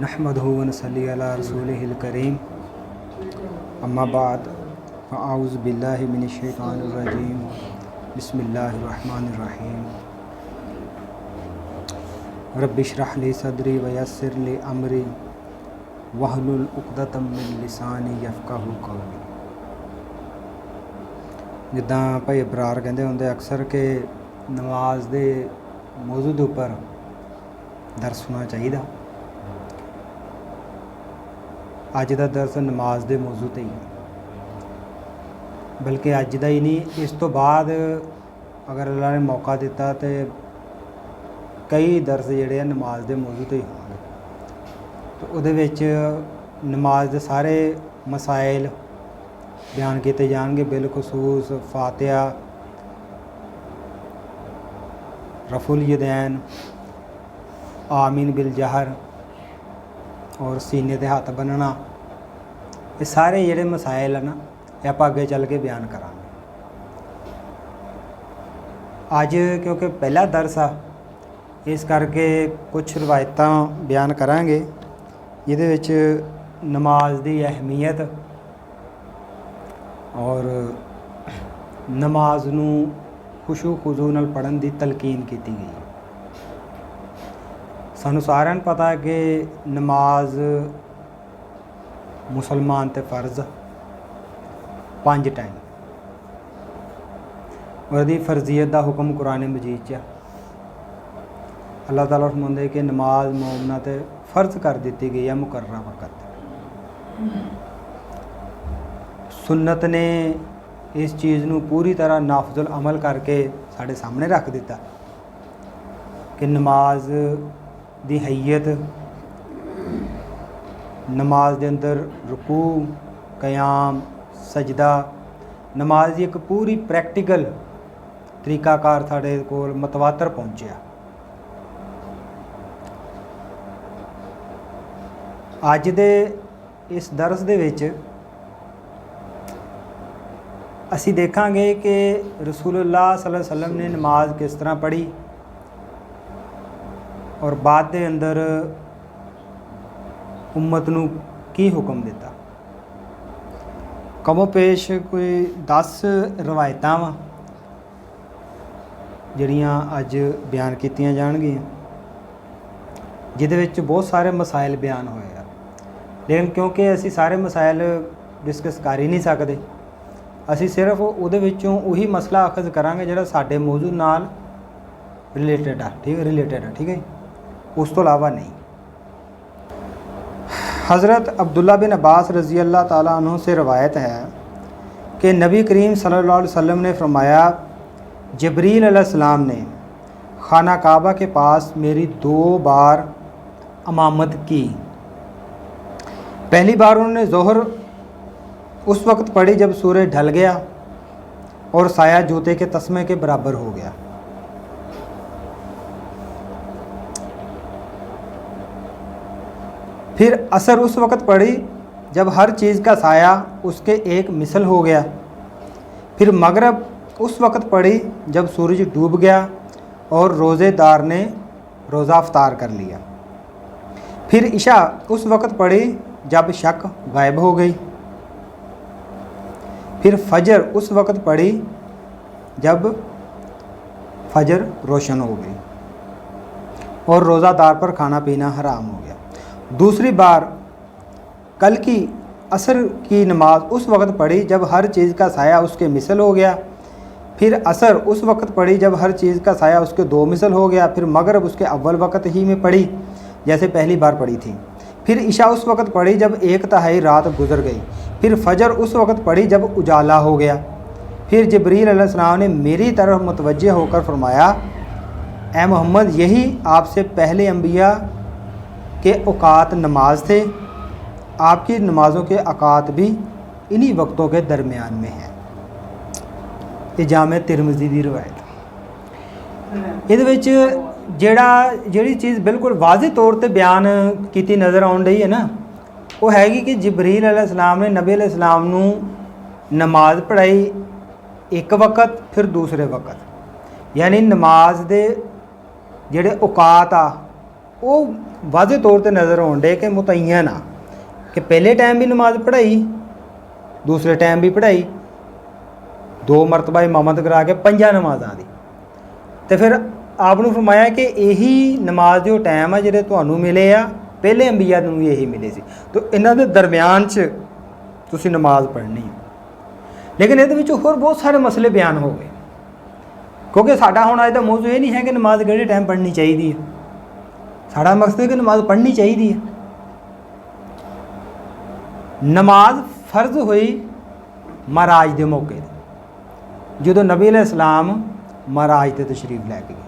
नहमदुहु व नसल्ली अला रसूलिहिल करीम अम्मा बाद फ़अऊज़ु बिल्लाहि मिनश शैतानिर रजीम बिस्मिल्लाहिर रहमानिर रहीम रब्बि इश्रह ली सदरी व यस्सिर ली अमरी वहलुल उक़दतम मिन लिसानी यफ़क़हू क़ौली। जिद्दां भाई अबरार कहंदे हुंदे अक्सर कि नमाज दे मौजू दे उपर दर्स होना चाहिए। अज का दर्स नमाज दे मौजू ते ही, बल्कि अज का ही नहीं, इस तो बाद अगर अल्लाह ने मौका दिता तो कई दर्स जिहड़े नमाज दे मौजू ते ही होंगे। तो उहदे विच नमाज दे सारे मसाइल बयान किए जाएंगे, बिलखसूस फातिहा, रफुल यदैन, आमीन बिल जहर और सीने ते हत्थ बनना, ये सारे जिहड़े मसाइल है ना, ये आप अगे चल के बयान करांगे। अज क्योंकि पहला दर्स आ, इस करके कुछ रवायतां बयान करांगे जिहदे विच नमाज दी अहमियत और नमाज नूं खुशू खुजू नाल पढ़न दी तलकीन की गई। सानू सारिਆਂ ਨੂੰ पता है कि नमाज मुसलमान ते फ़र्ज़ 5 टाइम, और दी फर्जियत का हुक्म कुरान मजीद च अल्लाह ताला फरमांदे कि नमाज मोमना ते फ़र्ज़ कर दी गई है मुकर्रर वक़्त। सुन्नत ने इस चीज़ नूं पूरी तरह नाफजुल अमल करके साढ़े सामने रख दिता कि नमाज दी हैयत, नमाज दे अंदर रुकू, क़याम, सजदा, नमाज की एक पूरी प्रैक्टिकल तरीकाकार साढ़े कोल मतवातर पहुँचा। अज दे इस दरस दे विच असी देखांगे कि रसूलुल्लाह सल्लल्लाहु अलैहि वसल्लम ने नमाज किस तरह पढ़ी और बाद दे अंदर उम्मत नूं की हुक्म दिता। कमो पेश कोई 10 रवायतां वा जिहड़ियां अज बयान कीतियां जाणगियां, जिहदे विच बहुत सारे मसाइल बयान होए आ, लेकिन क्योंकि असी सारे मसाइल डिस्कस कर ही नहीं सकते, असी सिर्फ उहदे विचों उही मसला अखज़ करांगे जिहड़ा साडे मौजू नाल रिलेटेड आ। ठीक है, उस तो इलावा नहीं। हज़रत अब्दुल्ला बिन अब्बास रज़ी अल्लाह ताला अन्हु से रवायत है कि नबी करीम सल्लल्लाहु अलैहि वसल्लम ने फरमाया, जिब्रील अलैहिस्सलाम ने खाना काबा के पास मेरी 2 बार इमामत की। पहली बार उन्होंने ज़ोहर उस वक्त पढ़ी जब सूरज ढल गया और साया जूते के तस्मे के बराबर हो गया। फिर असर उस वक़्त पड़ी जब हर चीज़ का साया उसके एक मिसल हो गया। फिर मगरब उस वक़्त पड़ी जब सूरज डूब गया और रोज़ेदार ने रोज़ा अफ्तार कर लिया। फिर इशा उस वक़्त पड़ी जब शक गायब हो गई। फिर फजर उस वक़्त पड़ी जब फजर रोशन हो गई और रोज़ादार पर खाना पीना हराम हो गया। दूसरी बार कल की असर की नमाज उस वक़्त पढ़ी जब हर चीज़ का साया उसके मिसल हो गया। फिर असर उस वक़्त पढ़ी जब हर चीज़ का साया उसके 2 मिसल हो गया। फिर मगरब उसके अव्वल वक़्त ही में पढ़ी जैसे पहली बार पढ़ी थी। फिर इशा उस वक़्त पढ़ी जब 1/3 रात गुजर गई। फिर फजर उस वक़्त पढ़ी जब उजाला हो गया। फिर जिब्रील अलैहिस्सलाम ने मेरी तरफ मुतवज्जे होकर फरमाया, ए मोहम्मद, यही आपसे पहले अंबिया के औकात नमाज थे, आपकी नमाज़ों के औकात भी इन्हीं वक्तों के दरमियान में हैं। ये जामे तिरमिज़ी दी रवायत। इहदे विच जिहड़ी चीज़ बिल्कुल वाज़े तौर पर बयान की नज़र आउण रही है ना, वो हैगी कि जिब्रील अलैहिस्सलाम ने नबी अलैहिस्सलाम नूं नमाज पढ़ाई एक वक़्त, फिर दूसरे वक़्त, यानी नमाज दे जिहड़े औकात आ वो वाज़े तौर पर नज़र आउण डे कि मुतय्यन आ कि पहले टाइम भी नमाज़ पढ़ाई, दूसरे टाइम भी पढ़ाई, 2 मरतबा इमामत करा के 5 नमाज़ां दी। तो फिर आपने फरमाया कि यही नमाज जो टाइम है जिहड़े तुहानूं मिले आ, पहले अंबिया नूं भी यही मिले सी। तो इन्हां दे दरम्यान च तुसीं नमाज पढ़नी है। लेकिन इहदे विच होर बहुत सारे मसले बयान हो गए, क्योंकि साडा हुण अज दा मौजू ये नहीं है कि नमाज किहड़े टाइम पढ़नी चाहिए। साडा मकसद है कि नमाज पढ़नी चाहिए। नमाज फर्ज हुई महाराज के मौके जो नबी अलैहिस्सलाम महाराज ते तशरीफ लैके गए।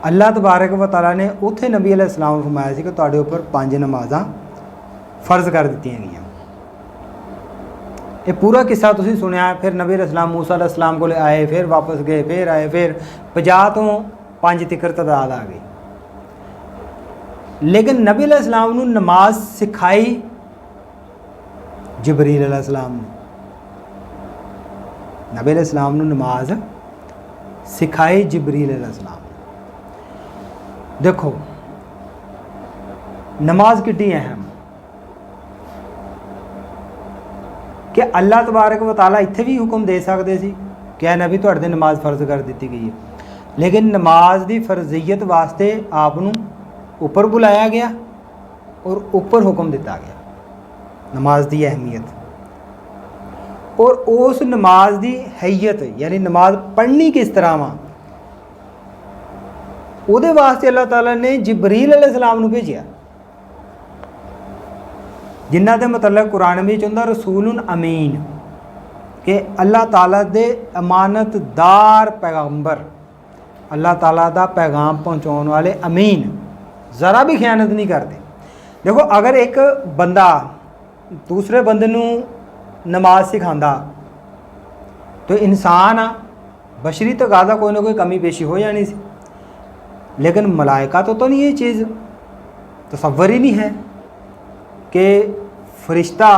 अल्लाह तबारक व तआला ने उत्थे नबी अलैहिस्सलाम नूं फरमाया सी कि तुहाडे उपर 5 नमाज़ां फर्ज कर दित्तियां गईयां। ये पूरा किस्सा तुसीं सुनिया। फिर नबी अलैहिस्सलाम मूसा अलैहिस्सलाम कोल आए, फिर वापस गए, फिर आए, फिर 50 तो 5 तिकर तादाद आ गई। लेकिन नबी अलैहिस्सलाम नूं नमाज सिखाई जिबरील अलैहिस्सलाम ने। नबी अलैहिस्सलाम नूं नमाज सिखाई जिबरील अलैहिस्सलाम ने। देखो नमाज कितनी अहम कि अल्लाह तबारक व तआला इत्थे भी हुक्म दे सकते सी कि नबी तुहाडे ते नमाज फर्ज कर दी गई है, लेकिन नमाज की फर्जीयत वास्ते आपनूं ऊपर बुलाया गया और ऊपर हुक्म दिता गया नमाज की अहमियत और उस नमाज की हैयत यानी नमाज पढ़नी किस तरह वा उहदे वास्ते अल्लाह ताला ने जिबरील अलैहिस्सलाम नूं भेजिया, जिन्हां दे मतलब कुरान में हुंदा रसूलुन अमीन कि अल्लाह ताला दे अमानतदार पैगंबर, अल्लाह ताला दा पैगाम पहुँचाने वाले अमीन, ज़रा भी खयानत नहीं करते। देखो अगर एक बंदा दूसरे बंदे नूं नमाज सिखांदा तो इंसान आ, बशरी तकाज़ा कोई ना कोई कमी पेशी हो जानी सी, लेकिन मलाइका तो नहीं ये चीज़ तसव्वुर ही नहीं है कि फरिश्ता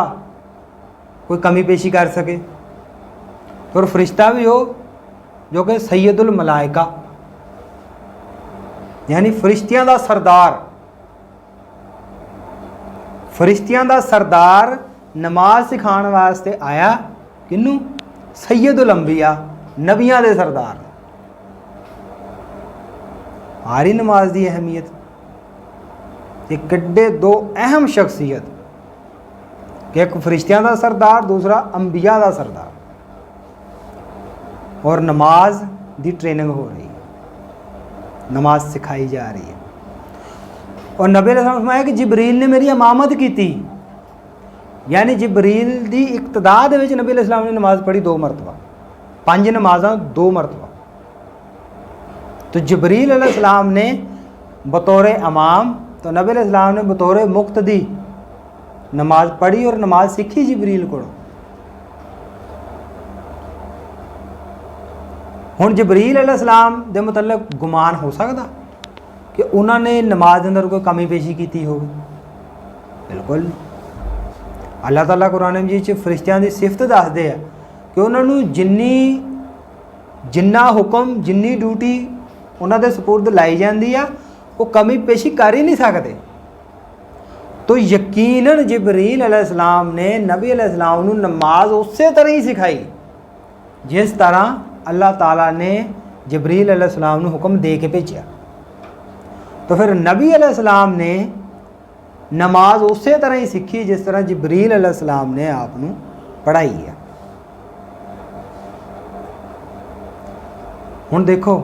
कोई कमी पेशी कर सके। तो फरिश्ता भी हो जो कि सैयदुल मलाइका यानी फरिश्तियां दा सरदार, फरिश्तियां दा सरदार नमाज सिखाने वास्ते आया किनू? सैयदुल अंबिया, नबियां दे सरदार। हारी नमाज की अहमियत ये किड्डे 2 अहम शख्सियत कि एक फरिश्तियां दा सरदार, दूसरा अंबिया दा सरदार, और नमाज की ट्रेनिंग हो रही है, नमाज सिखाई जा रही है। और नबी अलैहि सल्लम फरमाया कि जिबरील ने मेरी इमामत की थी, यानी जिबरील की इक्तदा दे विच नबी अलैहि सल्लम ने नमाज पढ़ी 2 मरतबा, 5 नमाज़ां 2 मरतबा। तो जिबरील अलैहिस्सलाम ने बतौर इमाम, तो नबी अलैहिस्सलाम ने बतौर मुक्तदी नमाज पढ़ी और नमाज सीखी जिबरील को। हुण जिबरील अलैहिस्सलाम दे मतलब गुमान हो सकता कि उन्होंने नमाज अंदर कोई कमी पेशी की हो? बिल्कुल। अल्लाह ताला कुरान मजीद च फरिश्तियां की सिफत दसदे है कि उन्होंने जिन्ना हुक्म जिन्नी ड्यूटी उन्होंने सपुर्द लाई जाती है वो कमी पेशी कर ही नहीं सकते। तो यकीनन जिबरील अलैहिस्सलाम ने नबी अलैहिस्सलाम नूं नमाज उस तरह ही सिखाई जिस तरह अल्लाह ताला ने जिबरील अलैहिस्सलाम नूं हुक्म दे के भेजा। तो फिर नबी अलैहिस्सलाम ने नमाज उस तरह ही सीखी जिस तरह जिबरील अलैहिस्सलाम ने आपनूं पढ़ाई है। हुण देखो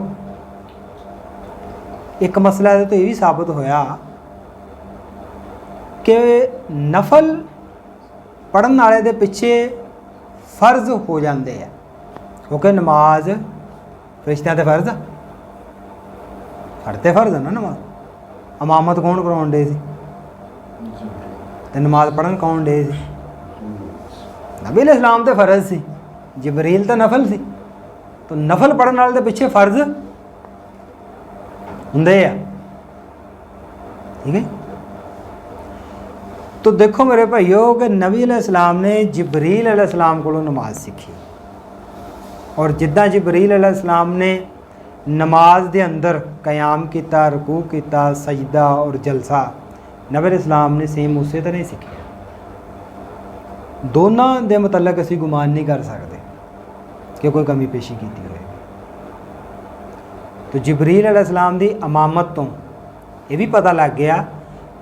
एक मसला तो यह भी साबित होया कि नफल पढ़न वाले दे पिछे फर्ज हो जाते हैं, क्योंकि नमाज फरिश्तियां ते फर्ज साढ़े ते फर्ज है ना नमाज। इमामत कौन कराउण डे सी ते नमाज पढ़न कौन डे सी? नबी अलैहिस्सलाम ते फर्ज सी, जिबरील ते नफल सी। तो नफल पढ़न वाले दे पिछे फर्ज हुंदे आ, ठीक है। तो देखो मेरे भाइयों कि नबी अलैहिस्सलाम ने जिबरील अलैहिस्सलाम को नमाज सीखी और जिद्दां जिबरील अलैहिस्सलाम ने नमाज के अंदर कयाम किया, रकू किया, सजदा और जलसा नबी इस्लाम ने सेम उस तरह ही सीखा। दोनों के मुतलक असी गुमान नहीं कर सकते कि कोई कमी पेशी की होगी। तो जिबरील अलैहिस्सलाम की अमामत तो ये भी पता लग गया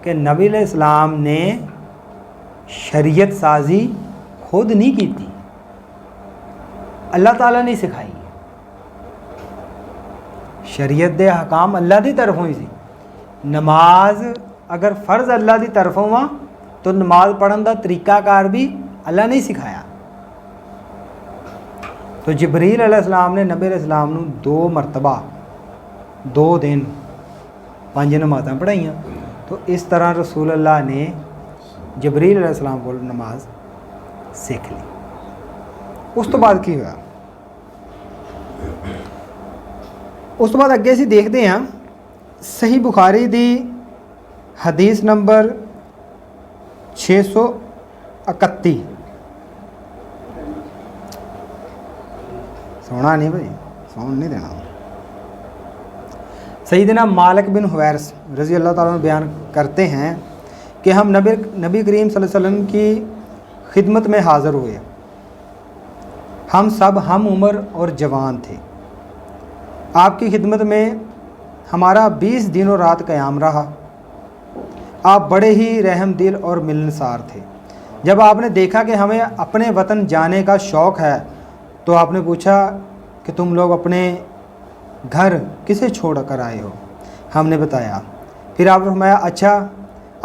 कि नबी अलैहिस्सलाम ने शरीयत साजी खुद नहीं की, अल्लाह ताला ने सिखाई। शरीयत दे हकाम अल्लाह की तरफों ही सी। नमाज अगर फ़र्ज अल्लाह की तरफों आ तो नमाज पढ़न का तरीकाकार भी अल्लाह ने सिखाया। तो जिबरील अलैहिस्सलाम ने नबी अलैहिस्सलाम नूं 2 मरतबा 2 दिन 5 नमाज़ां पढ़ाइयां। तो इस तरह रसूल अल्लाह ने जिबरील अलैहिस्सलाम को नमाज सीख ली। उस तो बाद की होया, उस तो बाद अगे असीं देखते हैं सही बुखारी दी हदीस नंबर 631। सोना नहीं भाई, सोन नहीं देना। सईदना मालिक बिन हुवैरिस रज़ी अल्लाह ताला बयान करते हैं कि हम नबी करीम सल्लल्लाहु अलैहि वसल्लम की खिदमत में हाज़िर हुए। हम सब हम उम्र और जवान थे। आपकी खिदमत में हमारा 20 दिनों रात क़याम रहा। आप बड़े ही रहम दिल और मिलनसार थे। जब आपने देखा कि हमें अपने वतन जाने का शौक़ है तो आपने पूछा कि तुम लोग अपने घर किसे छोड़ कर आए हो। हमने बताया। फिर आपने फरमाया, अच्छा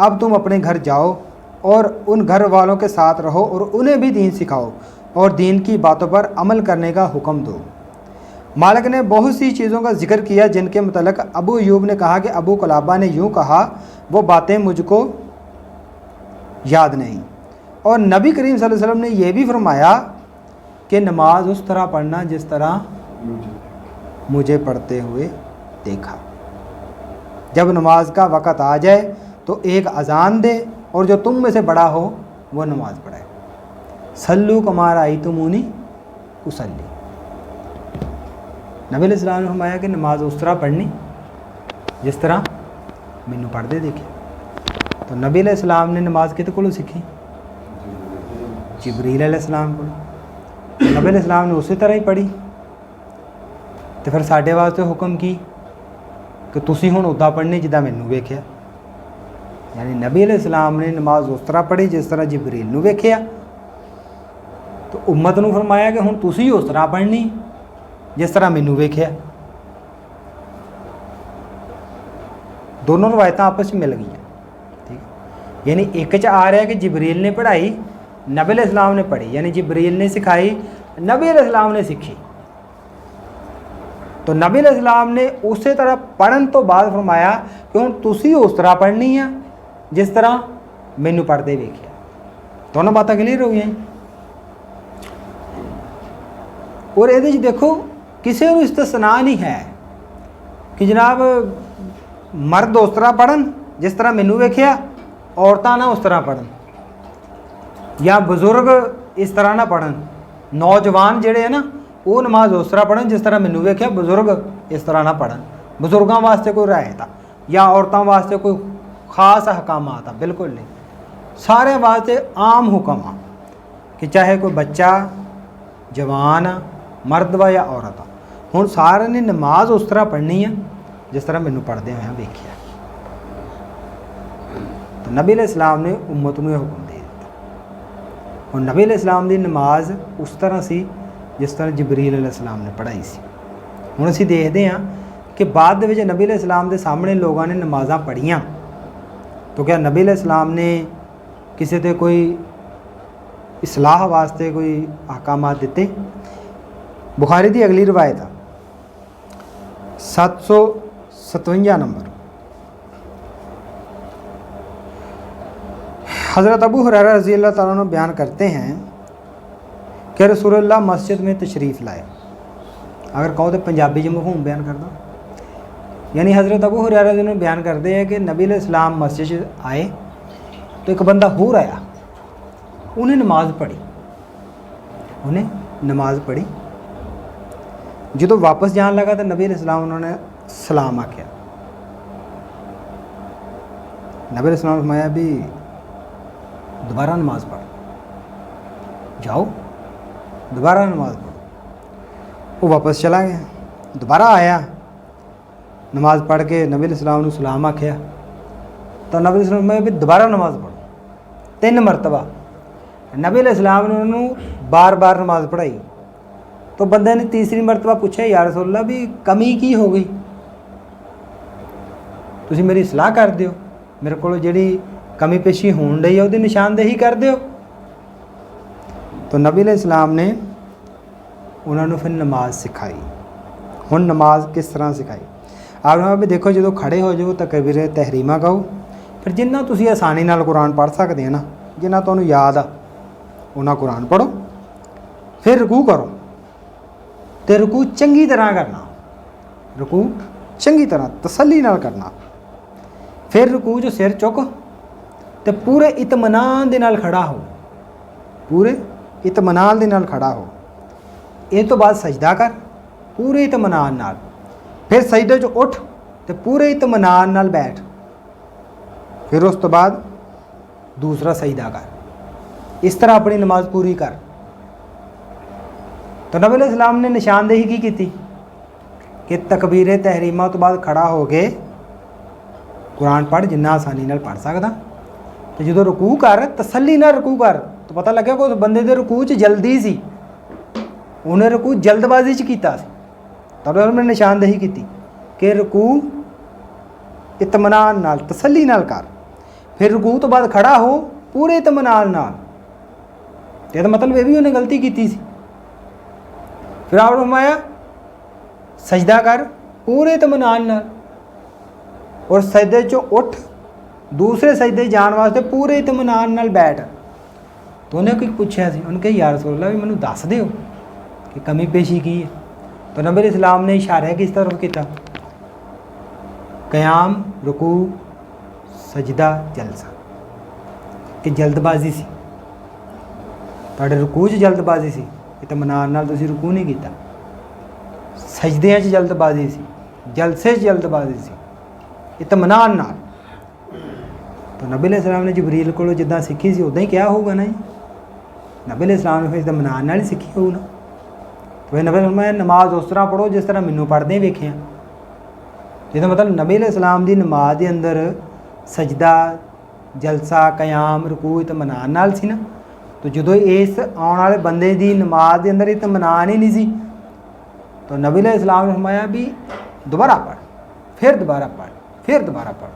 अब तुम अपने घर जाओ और उन घर वालों के साथ रहो और उन्हें भी दीन सिखाओ और दीन की बातों पर अमल करने का हुक्म दो। मालिक ने बहुत सी चीज़ों का जिक्र किया जिनके मुतल्लिक़ अबू अय्यूब ने कहा कि अबू कुलाबा ने यूँ कहा, वो बातें मुझको याद नहीं। और नबी करीम सल्लल्लाहु अलैहि वसल्लम ने यह भी फरमाया कि नमाज उस तरह पढ़ना जिस तरह मुझे पढ़ते हुए देखा। जब नमाज का वक़्त आ जाए तो एक अज़ान दे और जो तुम में से बड़ा हो वो नमाज पढ़े। सल्लू कमा रअयतुमूनी उसल्ली। नबी अलैहिस्सलाम ने फरमाया कि नमाज उस तरह पढ़नी जिस तरह मैनू पढ़ते देखे। तो नबी अलैहिस्सलाम ने नमाज किते कोलों सीखी? जिबरील अलैहिस्सलाम को। नबी अलैहिस्सलाम ने उसी तरह ही पढ़ी। तो फिर साढ़े वास्ते हुक्म की कि तुसीं हुण उदा पढ़नी जिदा मैनू वेख्या। यानी नबी अलैहिस्सलाम ने नमाज उस तरह पढ़ी जिस तरह जिबरील नू वेख्या। तो उम्मत नू फरमाया कि हुण तुसीं उस तरह पढ़नी जिस तरह मैनू वेख्या। दोनों रवायतां आपस में मिल गई। ठीक, यानी एक च आ रहा है कि जिबरील ने पढ़ाई, नबी अलैहिस्सलाम ने पढ़ी। यानी जिबरील ने सिखाई, नबी अलैहिस्सलाम ने सीखी। तो नबी अलैहिस्सलाम ने उस तरह पढ़न तो बाद फरमाया कि हुण तुसीं उस तरह पढ़नी है जिस तरह मैनू पढ़ते वेख्या। दोनों बातें क्लीयर हो गई। और ये देखो किसी को इस्तिस्ना नहीं है कि जनाब मर्द उस तरह पढ़न जिस तरह मैनू वेख्या, औरतां ना उस तरह पढ़न, या बजुर्ग इस तरह ना पढ़न। नौजवान जिहड़े है ना वो नमाज उस तरह पढ़न जिस तरह मैनू वेख्या, बजुर्ग इस तरह ना पढ़न। बजुर्गों वास्ते कोई रायत या औरतों वास्ते कोई खास अहकाम आता बिल्कुल नहीं। सारे वास्ते आम हुक्म आ कि चाहे कोई बच्चा, जवान, मर्द वा या औरत। हुण सारे ने नमाज उस तरह पढ़नी है जिस तरह मैनू पढ़दे होया वेख्या। तो नबी अलैहिस्सलाम ने उम्मत नूं हुक्म दे दिता। और नबी अलैहिस्सलाम की नमाज उस तरह सी जिस तरह जिबरील अलैहिस्सलाम ने पढ़ाई सी। हुण असीं देखते हैं कि बाद दे विच नबी अलैहिस्सलाम के सामने लोगों ने नमाज़ां पढ़ियां तो क्या नबी अलैहिस्सलाम ने किसी ते कोई इसलाह वास्ते कोई अहकामात दिते? बुखारी की अगली रवायत 757 नंबर। हज़रत अबू हुरैरा रज़ी अल्लाह तआला अन्हु बयान करते हैं कि रसूलुल्लाह मस्जिद में तशरीफ़ लाए। अगर कहो तो पंजाबी च मफहूम बयान कर दो। यानी हज़रत अबू हुरैरा रज़ी अल्लाह बयान करते हैं कि नबी अलैहिस्सलाम मस्जिद आए तो एक बंदा होर आया, उन्हें नमाज़ पढ़ी। जो वापस जान लगा तो नबी अलैहिस्सलाम उन्होंने सलाम आख्या। नबी अलैहिस्सलाम फरमाया भी दोबारा नमाज पढ़, जाओ दोबारा नमाज पढ़ो। वो वापस चला गया, दोबारा आया, नमाज पढ़ के नबी अलैहिस्सलाम ने सलाम आख्या तो नबी अलैहिस्सलाम फरमाया भी दोबारा नमाज पढ़ो। 3 मरतबा नबी अलैहिस्सलाम ने उन्होंने बार बार नमाज पढ़ाई। तो बंदे ने तीसरी मरतबा पूछा, या रसूलल्लाह भी कमी की हो गई, तुसीं मेरी सलाह कर दिओ, मेरे को जिहड़ी कमी पेशी होण डई है उहदी निशानदेही कर दिओ। तो नबी अलैहिस्सलाम ने उन्होंने फिर नमाज सिखाई। हुण नमाज किस तरह सिखाई, आपने भी देखो जो खड़े हो जाओ तकबीर तहरीमा गाओ, फिर जिन्ना तुसीं आसानी नाल कुरान पढ़ सकते हैं ना, जिन्ना तुहानूं याद आ उन्ना कुरान पढ़ो, फिर रुकू करो तो रुकू चंगी तरह करना, रुकू चंगी तरह तसल्ली नाल करना। फिर रुकू जो सिर चुक तो पूरे इत्मीनान दे नाल खड़ा हो, पूरे इत्मीनान दे नाल खड़ा हो। इस तो बाद सजदा कर पूरे इत्मीनान नाल, फिर सजदे चो उठ तो पूरे इत्मीनान नाल बैठ, फिर उस तो बाद दूसरा सजदा कर। इस तरह अपनी नमाज पूरी कर। तो नबी अलैहिस्सलाम ने निशानदेही की कि तकबीर तहरीमा तो बाद खड़ा हो के कुरान पढ़ जिन्ना आसानी नाल पढ़ सकदा। तो जो रुकू कर तसल्ली नाल रुकू कर, तो पता लगे कि उस बंदे दे रुकू च जल्दी सी, उन्हें रुकू जल्दबाजी च कीता सी। तब उन्होंने निशानदेही की कि रुकू इत्मीनान नाल तसल्ली नाल कर, फिर रुकू तो बाद खड़ा हो पूरे इत्मीनान नाल। ये तो मतलब ये भी उन्हें गलती की सी। फिर आपने फरमाया सजदा कर पूरे इत्मीनान नाल, और सजदे चो उठ दूसरे सजदे जाने वास्ते पूरे इत्मीनान नाल बैठ। तो उन्हें कोई पूछा सी, उन्हें कहा या रसूलल्लाह भी मैनू दस दिओ कि कमी पेशी की है। तो नबी अलैहिस्सलाम ने इशारा किस तरफ किया, क़याम रुकू सजदा जलसा, कि जल्दबाजी सी, तुहाडे रुकू च जल्दबाजी सी, इत्मीनान नाल तुसीं रुकू नहीं कीता, सजदियां च जल्दबाजी सी, जलसे च जल्दबाजी सी, इत्मीनान नाल। तो नबी अलैहिस्सलाम ने जबरील को जिद्दां सीखी सी उदां ही कहा होगा ना जी, नबी अलैहिस्सलाम ने फिर इत्मीनान नाल ही सीखी होगी ना। तो फिर नबी अलैहिस्सलाम नमाज उस तरह पढ़ो जिस तरह मैनू पढ़दे वेखिया। जिसका मतलब नबी अलैहिस्सलाम दी नमाज के अंदर सजदा जलसा क़याम रुकू इत्मीनान नाल सी ना। तो जो इस आने वाले बंदे की नमाज के अंदर इत्मीनान ही नहीं सी, तो नबी अलैहिस्सलाम ने फरमाया भी दोबारा पढ़, फिर दोबारा पढ़, फिर दोबारा पढ़।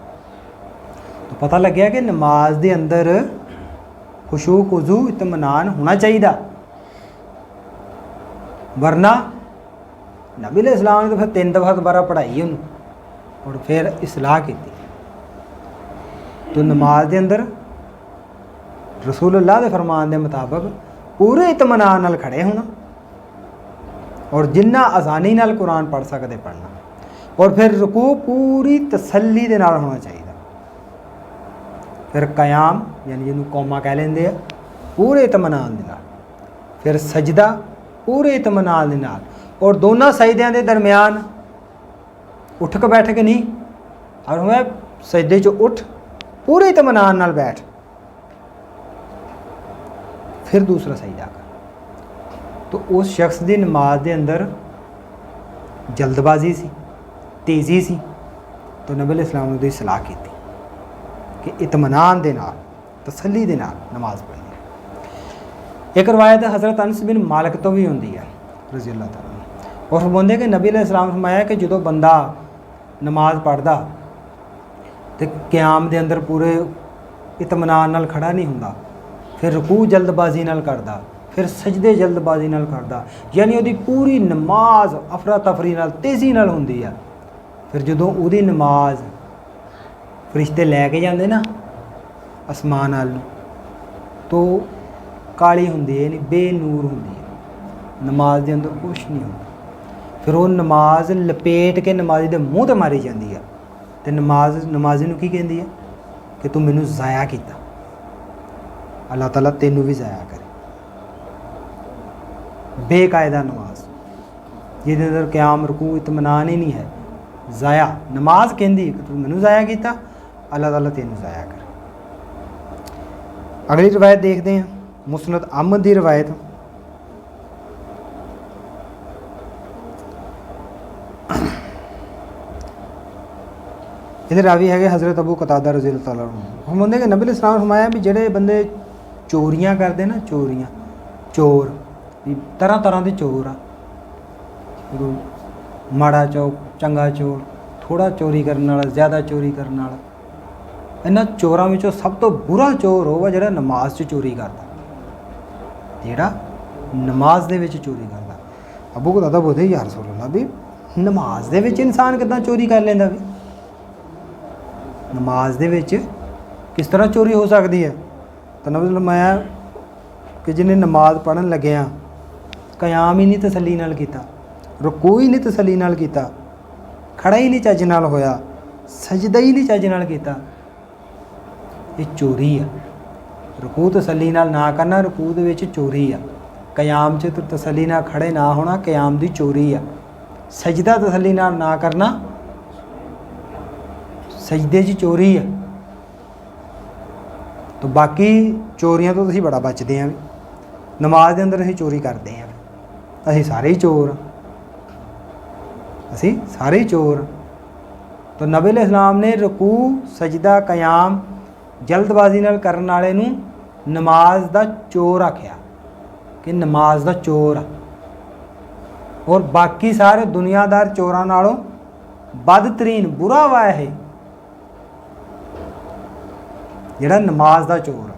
तो पता लग गया कि नमाज के अंदर खुशू खुजू इत्मीनान होना चाहिए, वरना नबी अलैहिस्सलाम ने तो फिर 3 दफ़ा दोबारा पढ़ाई उन्होंने और फिर इसलाह की। तो नमाज के अंदर रसूलुल्लाह के फरमान के मुताबिक पूरे इत्मीनान नाल खड़े होना, और जिन्ना आसानी नाल कुरान पढ़ सकते पढ़ना, और फिर रुकू पूरी तसल्ली दे नाल होना चाहिए। फिर क़याम यानी जिन्होंने कौमा कह लेंदे आ पूरे इत्मीनान दे नाल, फिर सजदा पूरे इत्मीनान दे नाल, और दोनों सजदियां दे दरम्यान उठ के बैठ के नहीं, और मैं सजदे चो उठ पूरे इत्मीनान नाल बैठ, फिर दूसरा सजदा कर। तो उस शख्स की नमाज के अंदर जल्दबाजी सी, तेज़ी सी। तो नबी अलैहिस्सलाम ने उसकी सलाह की कि इत्मीनान दे नाल तसल्ली दे नाल नमाज पढ़नी। एक रवायत हज़रत अनस बिन मालिक तो भी होंदी है रज़ी अल्लाह तआला, और फरमाते कि नबी अलैहिस्सलाम ने फरमाया कि जो बंदा नमाज पढ़दा तो क़याम दे अंदर पूरे इत्मीनान नाल खड़ा नहीं हुंदा, फिर रुकू जल्दबाजी नाल करदा, फिर सजदे जल्दबाजी नाल करदा, यानी उहदी पूरी नमाज अफरा तफरी नाल तेज़ी नाल हुंदी है। फिर जदों उहदी नमाज फरिश्ते लैके जाते ना आसमान नाल, तो काली हुंदी है, यानी बेनूर हुंदी है, नमाज के अंदर कुछ नहीं होंदा। फिर वो नमाज लपेट के नमाजी के मूँह ते मारी जाती है, तो नमाजी नूं की कहंदी है कि तू मैनू ज़ाया किया, अल्लाह ताला तेनू भी ज़ाया करे। बेकायदा नमाज ਜਿਹਦੇ ਅੰਦਰ ਕਿਆਮ ਰਕੂ ਇਤਮਾਨਾਨ ਹੀ ਨਹੀਂ ਹੈ। ਜ਼ਾਇਆ ਨਮਾਜ਼ ਕਹਿੰਦੀ ਕਿ ਤੂੰ ਮੈਨੂੰ ਜ਼ਾਇਆ ਕੀਤਾ, ਅੱਲਾਹ ਤਾਲਾ ਤੈਨੂੰ ਜ਼ਾਇਆ ਕਰ। ਅਗਲੀ ਰਵਾਇਤ ਦੇਖਦੇ ਹਾਂ, ਮੁਸਨਦ ਅਹਿਮਦ ਦੀ ਰਵਾਇਤ। ਇਹਦੇ ਰਾਵੀ ਹੈਗੇ ਹਜ਼ਰਤ ਅਬੂ ਕਤਾਦਾ ਰਜ਼ੀ ਅੱਲਾਹ ਤਾਲਾ ਅੰਹੂ। ਫਰਮਾਉਂਦੇ ਕਿ ਨਬੀ ਇਸਲਾਮ ਨੇ ਫਰਮਾਇਆ ਵੀ ਜਿਹੜੇ ਬੰਦੇ ਚੋਰੀਆਂ ਕਰਦੇ ਨਾ, ਚੋਰੀਆਂ, ਚੋਰ ਵੀ ਤਰ੍ਹਾਂ ਤਰ੍ਹਾਂ ਦੇ ਚੋਰ ਆ, ਮਾੜਾ ਚੌਕ, ਚੰਗਾ ਚੋਰ, ਥੋੜ੍ਹਾ ਚੋਰੀ ਕਰਨ ਵਾਲਾ, ਜ਼ਿਆਦਾ ਚੋਰੀ ਕਰਨ ਵਾਲਾ। ਇਹਨਾਂ ਚੋਰਾਂ ਵਿੱਚੋਂ ਸਭ ਤੋਂ ਬੁਰਾ ਚੋਰ ਉਹ ਆ ਜਿਹੜਾ ਨਮਾਜ਼ 'ਚ ਚੋਰੀ ਕਰਦਾ, ਜਿਹੜਾ ਨਮਾਜ਼ ਦੇ ਵਿੱਚ ਚੋਰੀ ਕਰਦਾ। ਅਬੂ ਕਤਾਦਾ ਬੋਲਦੇ ਯਾ ਰਸੂਲ ਅੱਲਾਹ ਵੀ ਨਮਾਜ਼ ਦੇ ਵਿੱਚ ਇਨਸਾਨ ਕਿੱਦਾਂ ਚੋਰੀ ਕਰ ਲੈਂਦਾ ਵੀ? ਨਮਾਜ਼ ਦੇ ਵਿੱਚ ਕਿਸ ਤਰ੍ਹਾਂ ਚੋਰੀ ਹੋ ਸਕਦੀ ਹੈ? ਤਾਂ ਨਬੀ ਫਰਮਾਇਆ ਕਿ ਜਿਹਨੇ ਨਮਾਜ਼ ਪੜ੍ਹਨ ਲੱਗਿਆ ਕਿਆਮ ਹੀ ਨਹੀਂ ਤਸੱਲੀ ਨਾਲ ਕੀਤਾ, ਰੁਕੂ ਹੀ ਨਹੀਂ ਤਸੱਲੀ ਨਾਲ ਕੀਤਾ, ਖੜਾ ਹੀ ਨਹੀਂ ਚੱਜ ਨਾਲ ਹੋਇਆ, ਸਜਦਾ ਹੀ ਨਹੀਂ ਚੱਜ ਨਾਲ ਕੀਤਾ, ਇਹ ਚੋਰੀ ਆ। ਰੁਕੂ ਤਸੱਲੀ ਨਾਲ ਨਾ ਕਰਨਾ, ਰੁਕੂ ਦੇ ਵਿੱਚ ਚੋਰੀ ਆ। ਕਿਆਮ 'ਚ ਤਸੱਲੀ ਨਾਲ ਖੜੇ ਨਾ ਹੋਣਾ, ਕਿਆਮ ਦੀ ਚੋਰੀ ਆ। ਸਜਦਾ ਤਸੱਲੀ ਨਾਲ ਨਾ ਕਰਨਾ, ਸਜਦੇ 'ਚ ਚੋਰੀ ਆ। ਤਾਂ ਬਾਕੀ ਚੋਰੀਆਂ ਤੋਂ ਅਸੀਂ ਬੜਾ ਬਚਦੇ ਹਾਂ। ਨਮਾਜ਼ ਦੇ ਅੰਦਰ ਅਸੀਂ ਚੋਰੀ ਕਰਦੇ ਹਾਂ, ਅਸੀਂ ਸਾਰੇ ਹੀ ਚੋਰ, ਅਸੀਂ ਸਾਰੇ ਹੀ ਚੋਰ। ਤਾਂ ਨਬੀ ਇਸਲਾਮ ਨੇ ਰਕੂ, ਸਜਦਾ, ਕਿਆਮ ਜਲਦਬਾਜ਼ੀ ਨਾਲ ਕਰਨ ਵਾਲੇ ਨੂੰ ਨਮਾਜ਼ ਦਾ ਚੋਰ ਆਖਿਆ ਕਿ ਨਮਾਜ਼ ਦਾ ਚੋਰ ਆ। ਔਰ ਬਾਕੀ ਸਾਰੇ ਦੁਨੀਆਦਾਰ ਚੋਰਾਂ ਨਾਲੋਂ ਬਦਤਰੀਨ, ਬੁਰਾ ਵਾ ਇਹ ਜਿਹੜਾ ਨਮਾਜ਼ ਦਾ ਚੋਰ ਆ।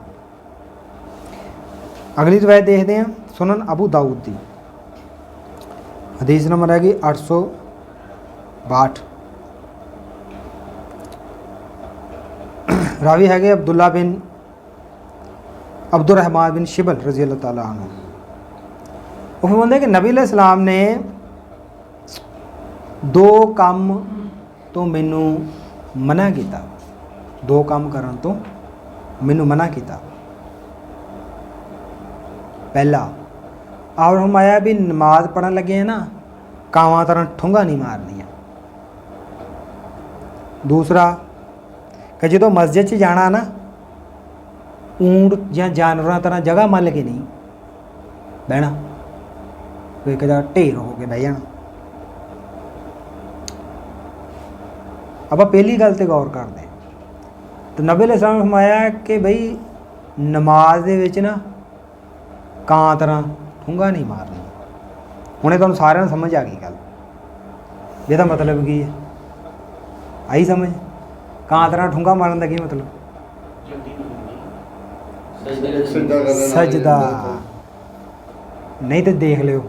ਅਗਲੀ ਰਵਾਇਤ ਦੇਖਦੇ ਹਾਂ, ਸੁਨਨ ਅਬੂ ਦਾਊਦ ਦੀ ਹਦੀਸ ਨੰਬਰ ਹੈਗੀ 862। ਰਾਵੀ ਹੈਗੇ ਅਬਦੁੱਲਾ ਬਿਨ ਅਬਦੁਰਰਹਿਮਾਨ ਬਿਨ ਸ਼ਿਬਲ ਰਜ਼ੀ ਅੱਲਾਹ ਤਾਲਾ ਅੰਹੂ। ਉਹ ਫਰਮਾਉਂਦੇ ਕਿ ਨਬੀ ਇਸਲਾਮ ਨੇ 2 ਕੰਮ ਤੋਂ ਮੈਨੂੰ ਮਨਾ ਕੀਤਾ, 2 ਕੰਮ ਕਰਨ ਤੋਂ ਮੈਨੂੰ ਮਨਾ ਕੀਤਾ। ਪਹਿਲਾ ਆਪ ਫਰਮਾਇਆ ਵੀ ਨਮਾਜ਼ ਪੜ੍ਹਨ ਲੱਗੇ ਨਾ ਕਾਵਾਂ ਤਰ੍ਹਾਂ ਠੁੰਗਾ ਨਹੀਂ ਮਾਰਨੀਆਂ। ਦੂਸਰਾ ਕਿ ਜਦੋਂ ਮਸਜਿਦ 'ਚ ਜਾਣਾ ਨਾ ਊਂਟ ਜਾਂ ਜਾਨਵਰਾਂ ਤਰ੍ਹਾਂ ਜਗ੍ਹਾ ਮੱਲ ਕੇ ਨਹੀਂ ਬਹਿਣਾ, ਕੋਈ ਇੱਕ ਜਗ੍ਹਾ ਢੇਰ ਹੋ ਕੇ ਬਹਿ ਜਾਣਾ। ਆਪਾਂ ਪਹਿਲੀ ਗੱਲ 'ਤੇ ਗੌਰ ਕਰਦੇ ਤਾਂ ਨਬੀ ਅਲੈਹਿਸਸਲਾਮ ਨੇ ਫਰਮਾਇਆ ਕਿ ਬਈ ਨਮਾਜ਼ ਦੇ ਵਿੱਚ ਨਾ ਕਾਂ ਤਰ੍ਹਾਂ ਠੁੰਗਾ ਨਹੀਂ ਮਾਰਨੀ। ਹੁਣੇ ਤੁਹਾਨੂੰ ਸਾਰਿਆਂ ਨੂੰ ਸਮਝ ਆ ਗਈ ਗੱਲ, ਇਹਦਾ ਮਤਲਬ ਕੀ ਹੈ? ਆਈ ਸਮਝ? ਕਾਂ ਤਰ੍ਹਾਂ ਠੁੰਗਾ ਮਾਰਨ ਦਾ ਕੀ ਮਤਲਬ? ਸਜਦਾ। ਨਹੀਂ ਤੇ ਦੇਖ ਲਿਓ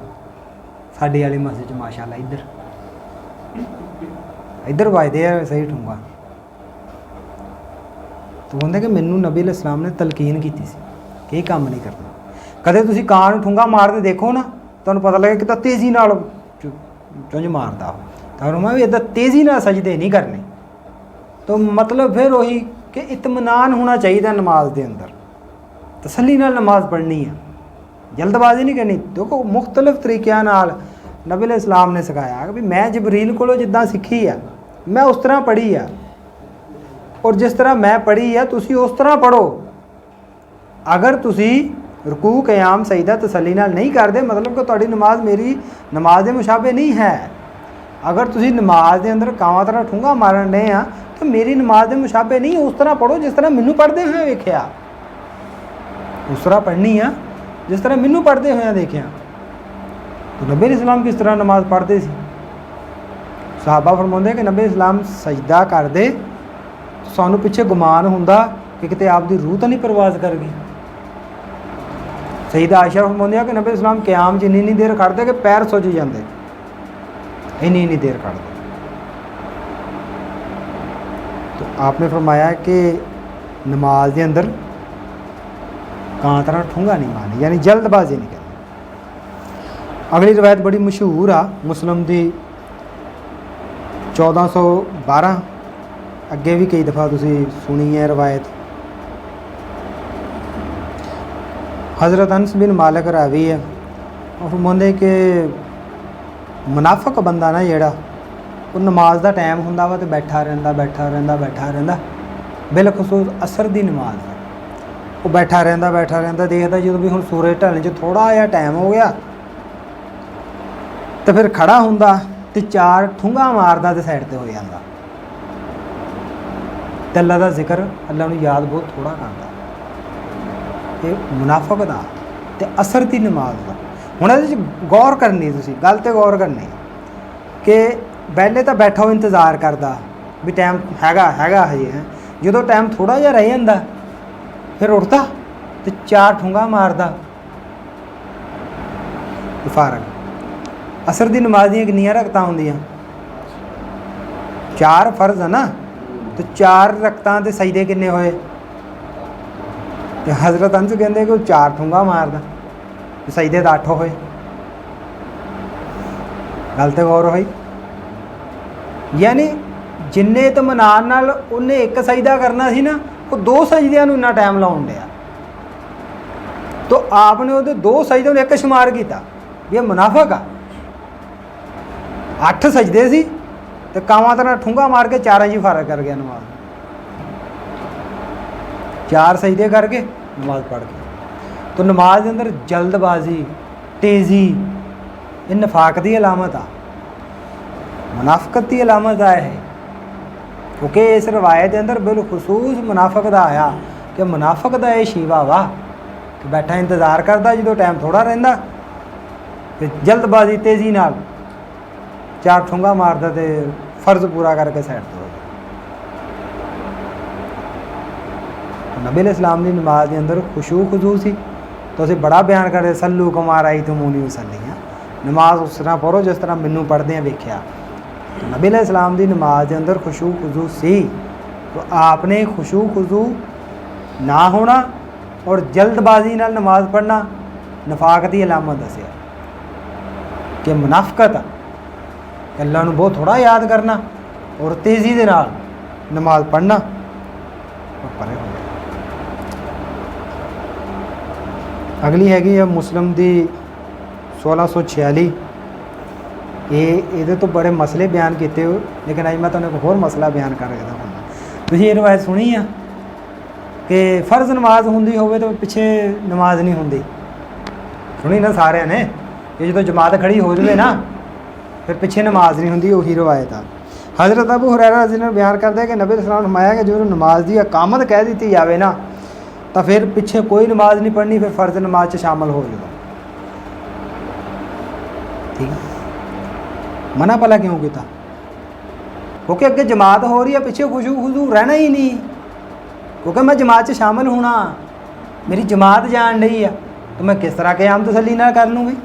ਸਾਡੇ ਵਾਲੀ ਮਸਜਿਦ 'ਚ ਮਾਸ਼ਾਅੱਲਾ ਇੱਧਰ ਵੱਜਦੇ ਆ ਸਹੀ ਠੁੰਗਾ। ਤਾਂ ਕਹਿੰਦੇ ਕਿ ਮੈਨੂੰ ਨਬੀ ਇਸਲਾਮ ਨੇ ਤਲਕੀਨ ਕੀਤੀ ਸੀ ਕਿ ਇਹ ਕੰਮ ਨਹੀਂ ਕਰਨਾ। ਕਦੇ ਤੁਸੀਂ ਕਾਂ ਨੂੰ ਠੁੰਗਾ ਮਾਰਦੇ ਦੇਖੋ ਨਾ, ਤੁਹਾਨੂੰ ਪਤਾ ਲੱਗੇ ਕਿ ਤਾਂ ਤੇਜ਼ੀ ਨਾਲ ਚੁੰਝ ਮਾਰਦਾ, ਤਾਂ ਮੈਂ ਵੀ ਇੱਦਾਂ ਤੇਜ਼ੀ ਨਾਲ ਸਜਦੇ ਨਹੀਂ ਕਰਨੇ। ਤਾਂ ਮਤਲਬ ਫਿਰ ਉਹੀ ਕਿ ਇਤਮਾਨਾਨ ਹੋਣਾ ਚਾਹੀਦਾ ਨਮਾਜ਼ ਦੇ ਅੰਦਰ, ਤਸੱਲੀ ਨਾਲ ਨਮਾਜ਼ ਪੜ੍ਹਨੀ ਆ, ਜਲਦਬਾਜ਼ੀ ਨਹੀਂ ਕਰਨੀ। ਦੇਖੋ ਮੁਖਤਲਿਫ ਤਰੀਕਿਆਂ ਨਾਲ ਨਬੀ ਇਸਲਾਮ ਨੇ ਸਿਖਾਇਆ ਕਿ ਵੀ ਮੈਂ ਜਬਰੀਲ ਕੋਲੋਂ ਜਿੱਦਾਂ ਸਿੱਖੀ ਆ ਮੈਂ ਉਸ ਤਰ੍ਹਾਂ ਪੜ੍ਹੀ ਆ, ਔਰ ਜਿਸ ਤਰ੍ਹਾਂ ਮੈਂ ਪੜ੍ਹੀ ਆ ਤੁਸੀਂ ਉਸ ਤਰ੍ਹਾਂ ਪੜ੍ਹੋ। ਅਗਰ ਤੁਸੀਂ ਰਕੂ, ਕਿਆਮ, ਸਜਦਾ ਤਸੱਲੀ ਨਾਲ ਨਹੀਂ ਕਰਦੇ, ਮਤਲਬ ਕਿ ਤੁਹਾਡੀ ਨਮਾਜ਼ ਮੇਰੀ ਨਮਾਜ਼ ਦੇ ਮੁਸ਼ਾਬੇ ਨਹੀਂ ਹੈ। ਅਗਰ ਤੁਸੀਂ ਨਮਾਜ਼ ਦੇ ਅੰਦਰ ਕਾਵਾਂ ਤਰ੍ਹਾਂ ਠੁੰਗਾ ਮਾਰਨ ਡਏ ਆ ਤਾਂ ਮੇਰੀ ਨਮਾਜ਼ ਦੇ ਮੁਸ਼ਾਬੇ ਨਹੀਂ, ਉਸ ਤਰ੍ਹਾਂ ਪੜ੍ਹੋ ਜਿਸ ਤਰ੍ਹਾਂ ਮੈਨੂੰ ਪੜ੍ਹਦੇ ਹੋਏ ਵੇਖਿਆ, ਉਸ ਤਰ੍ਹਾਂ ਪੜ੍ਹਨੀ ਆ ਜਿਸ ਤਰ੍ਹਾਂ ਮੈਨੂੰ ਪੜ੍ਹਦੇ ਹੋਇਆ ਦੇਖਿਆ। ਤਾਂ ਨਬੀ ਇਸਲਾਮ ਕਿਸ ਤਰ੍ਹਾਂ ਨਮਾਜ਼ ਪੜ੍ਹਦੇ ਸੀ? ਸਹਾਬਾ ਫਰਮਾਉਂਦੇ ਕਿ ਨਬੀ ਇਸਲਾਮ ਸਜਦਾ ਕਰਦੇ ਸਾਨੂੰ ਪਿੱਛੇ ਗੁਮਾਨ ਹੁੰਦਾ ਕਿ ਕਿਤੇ ਆਪ ਦੀ ਰੂਹ ਤਾਂ ਨਹੀਂ ਪ੍ਰਵਾਜ਼ ਕਰ ਗਈ। ਸਈਦਾ ਆਇਸ਼ਾ ਫਰਮਾਉਂਦੀ ਆ ਕਿ ਨਬੀ ਇਸਲਾਮ ਕਿਆਮ 'ਚ ਇੰਨੀ ਦੇਰ ਖੜ੍ਹਦੇ ਕਿ ਪੈਰ ਸੁੱਜ ਜਾਂਦੇ, ਇੰਨੀ ਦੇਰ ਖੜ੍ਹਦੇ। तो आपने फरमाया कि नमाज के अंदर ਕਾਂ तरह ठूंगा नहीं मारनी, यानी जल्दबाजी नहीं करनी। अगली रवायत बड़ी मशहूर आ मुस्लिम की 1412, अगे भी कई दफ़ा तुसी सुनी है रवायत। हज़रत अनस बिन मालिक रावी है, और फरमाते कि ਮੁਨਾਫਕ ਬੰਦਾ ਨਾ ਜਿਹੜਾ, ਉਹ ਨਮਾਜ਼ ਦਾ ਟਾਈਮ ਹੁੰਦਾ ਵਾ ਤੇ ਬੈਠਾ ਰਹਿੰਦਾ ਬਿਲਖਸੂਸ ਅਸਰ ਦੀ ਨਮਾਜ਼ ਦਾ ਉਹ ਬੈਠਾ ਰਹਿੰਦਾ ਦੇਖਦਾ ਜਦੋਂ ਵੀ ਹੁਣ ਸੂਰਜ ਢਲਣ 'ਚ ਥੋੜ੍ਹਾ ਜਿਹਾ ਟਾਈਮ ਹੋ ਗਿਆ ਤੇ ਫਿਰ ਖੜਾ ਹੁੰਦਾ ਤੇ 4 ਠੁੰਗਾ ਮਾਰਦਾ ਤੇ ਸਾਈਡ ਤੇ ਹੋ ਜਾਂਦਾ ਤੇ ਅੱਲਾ ਦਾ ਜ਼ਿਕਰ, ਅੱਲਾ ਨੂੰ ਯਾਦ ਬਹੁਤ ਥੋੜ੍ਹਾ ਕਰਦਾ। ਇਹ ਮੁਨਾਫਕ ਦਾ ਤੇ ਅਸਰ ਦੀ ਨਮਾਜ਼ ਦਾ। ਹੁਣ ਇਹਦੇ 'ਚ ਗੌਰ ਕਰਨੀ, ਤੁਸੀਂ ਗੱਲ 'ਤੇ ਗੌਰ ਕਰਨੀ ਕਿ ਪਹਿਲੇ ਤਾਂ ਬੈਠਾ ਉਹ ਇੰਤਜ਼ਾਰ ਕਰਦਾ ਵੀ ਟਾਈਮ ਹੈਗਾ ਹਜੇ ਹੈ, ਜਦੋਂ ਟਾਈਮ ਥੋੜ੍ਹਾ ਜਿਹਾ ਰਹਿ ਜਾਂਦਾ ਫਿਰ ਉੱਠਦਾ ਤੇ 4 ਠੁੰਗਾ ਮਾਰਦਾ ਫਾਰਗ। ਅਸਰ ਦੀ ਨਮਾਜ਼ ਦੀਆਂ ਕਿੰਨੀਆਂ ਰਕਤਾਂ ਹੁੰਦੀਆਂ? 4 ਫਰਜ਼ ਹੈ ਨਾ, ਤੇ 4 ਰਕਤਾਂ ਦੇ ਸਜਦੇ ਕਿੰਨੇ ਹੋਏ? ਤੇ ਹਜ਼ਰਤ ਅੰਸ ਕਹਿੰਦੇ ਕਿ ਉਹ 4 ਠੁੰਗਾ ਮਾਰਦਾ ਤੇ ਸਜਦੇ ਤਾਂ 8 ਹੋਏ। ਗੱਲ 'ਤੇ ਗੌਰ ਹੋਈ? ਯਾਨੀ ਜਿੰਨੇ ਇਤਮਾਨਾਨ ਨਾਲ ਉਹਨੇ ਇੱਕ ਸਜਦਾ ਕਰਨਾ ਸੀ ਨਾ, ਉਹ 2 ਸਜਦਿਆਂ ਨੂੰ ਇੰਨਾ ਟਾਈਮ ਲਾਉਣ ਡਿਆ। ਤਾਂ ਆਪ ਨੇ ਉਹਦੇ 2 ਸਜਦੇ ਨੂੰ ਇੱਕ ਸ਼ੁਮਾਰ ਕੀਤਾ ਵੀ ਇਹ ਮੁਨਾਫਕ ਆ। 8 ਸਜਦੇ ਸੀ ਤੇ ਕਾਵਾਂ ਤਰ੍ਹਾਂ ਠੁੰਗਾ ਮਾਰ ਕੇ 4 'ਚ ਫਰਕ ਕਰ ਗਿਆ ਨਮਾਜ਼। 4 ਸਜਦੇ ਕਰਕੇ ਨਮਾਜ਼ ਪੜ੍ਹ ਕੇ। ਤਾਂ ਨਮਾਜ਼ ਦੇ ਅੰਦਰ ਜਲਦਬਾਜ਼ੀ, ਤੇਜ਼ੀ, ਇਹ ਨਫਾਕ ਦੀ ਅਲਾਮਤ ਆ, ਮੁਨਾਫਕਤ ਦੀ ਅਲਾਮਤ ਆ ਇਹ। ਕਿਉਂਕਿ ਇਸ ਰਵਾਇਤ ਦੇ ਅੰਦਰ ਬਿਲਖਸੂਸ ਮੁਨਾਫਕ ਦਾ ਆਇਆ ਕਿ ਮੁਨਾਫਕ ਦਾ ਇਹ ਸ਼ੀਵਾ ਵਾ ਕਿ ਬੈਠਾ ਇੰਤਜ਼ਾਰ ਕਰਦਾ ਜਦੋਂ ਟਾਈਮ ਥੋੜ੍ਹਾ ਰਹਿੰਦਾ ਤੇ ਜਲਦਬਾਜ਼ੀ, ਤੇਜ਼ੀ ਨਾਲ 4 ਠੁੰਗਾ ਮਾਰਦਾ ਤੇ ਫਰਜ਼ ਪੂਰਾ ਕਰਕੇ ਸਾਈਡ ਤੋਂ ਹੋ ਜਾਂਦਾ। ਨਬੀ ਇਸਲਾਮ ਦੀ ਨਮਾਜ਼ ਦੇ ਅੰਦਰ ਖੁਸ਼ੂ ਖੁਜ਼ੂ ਸੀ। ਤੁਸੀਂ ਬੜਾ ਬਿਆਨ ਕਰਦੇ ਸੱਲੂ ਕਮਾ ਰਾਅਯਤਮੂਨੀ ਉਸੱਲੀ, ਨਮਾਜ਼ ਉਸ ਤਰ੍ਹਾਂ ਪੜ੍ਹੋ ਜਿਸ ਤਰ੍ਹਾਂ ਮੈਨੂੰ ਪੜ੍ਹਦਿਆਂ ਵੇਖਿਆ। नबी इस्लाम की नमाज के अंदर खुशू खुजू सी, तो आपने खुशू खुजू ना होना और जल्दबाजी नाल नमाज पढ़ना नफाक की अलामत दसिया कि मुनाफकत अल्लाह नूं बहुत थोड़ा याद करना और तेज़ी दे नाल नमाज पढ़ना और परे हो गया। अगली हैगी है मुस्लिम की 1646। ये तो बड़े मसले बयान किए हो, लेकिन अज मैं तुहानूं एक होर मसला बयान कर रहा हूँ। तुसीं ये रवायत सुनी आ कि फर्ज नमाज होंदी होवे तो पिछे नमाज नहीं होंदी, सुनी ना सारिਆਂ ने। ये जो जमात खड़ी हो जाए ना फिर पिछे नमाज नहीं होंदी, वही रवायत आ। हज़रत अबू हुरैरा रज़ी अल्लाह बयान करते हैं कि नबी सल्लल्लाहु अलैहि वसल्लम फरमाया कि जो नमाज की इकामत कह दी जाए ना तो फिर पिछे कोई नमाज नहीं पढ़नी, फिर फर्ज नमाज च शामिल हो जाओ। ठीक है, मना भला क्यों किया? क्योंकि अगे जमात हो रही है, पिछे खुशू खुजू रहना ही नहीं, क्योंकि मैं जमात से शामिल होना, मेरी जमात जान रही है, तो मैं किस तरह क़याम तसल्ली नाल कर लूँगी,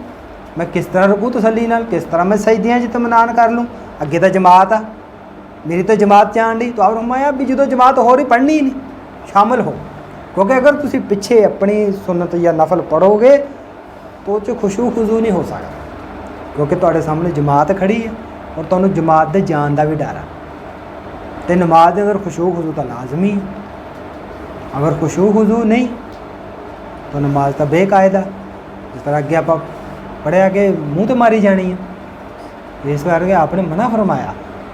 मैं किस तरह रुकू तसल्ली नाल, किस तरह मैं सजदियां च इत्मीनान कर लूँ। अगे तो जमात आ, मेरी तो जमात जान रही। तो आप फरमाया भी जो जमात हो रही पढ़नी ही नहीं, शामिल हो। क्योंकि अगर तुसी पिछे अपनी सुन्नत या नफल पढ़ोगे तो उस खुशू खुजू नहीं हो सकता, क्योंकि तुहाडे सामने जमात खड़ी है और तुहानूं जमात दे जान का भी डर है। तो नमाज के अंदर खुशू खुजू तो लाजमी है। अगर खुशू खुजू नहीं तो नमाज तो बेकायदा, जिस तरह अगे आप पढ़िया कि मूँह तो मारी जानी है। इस करके आपने मना फरमाया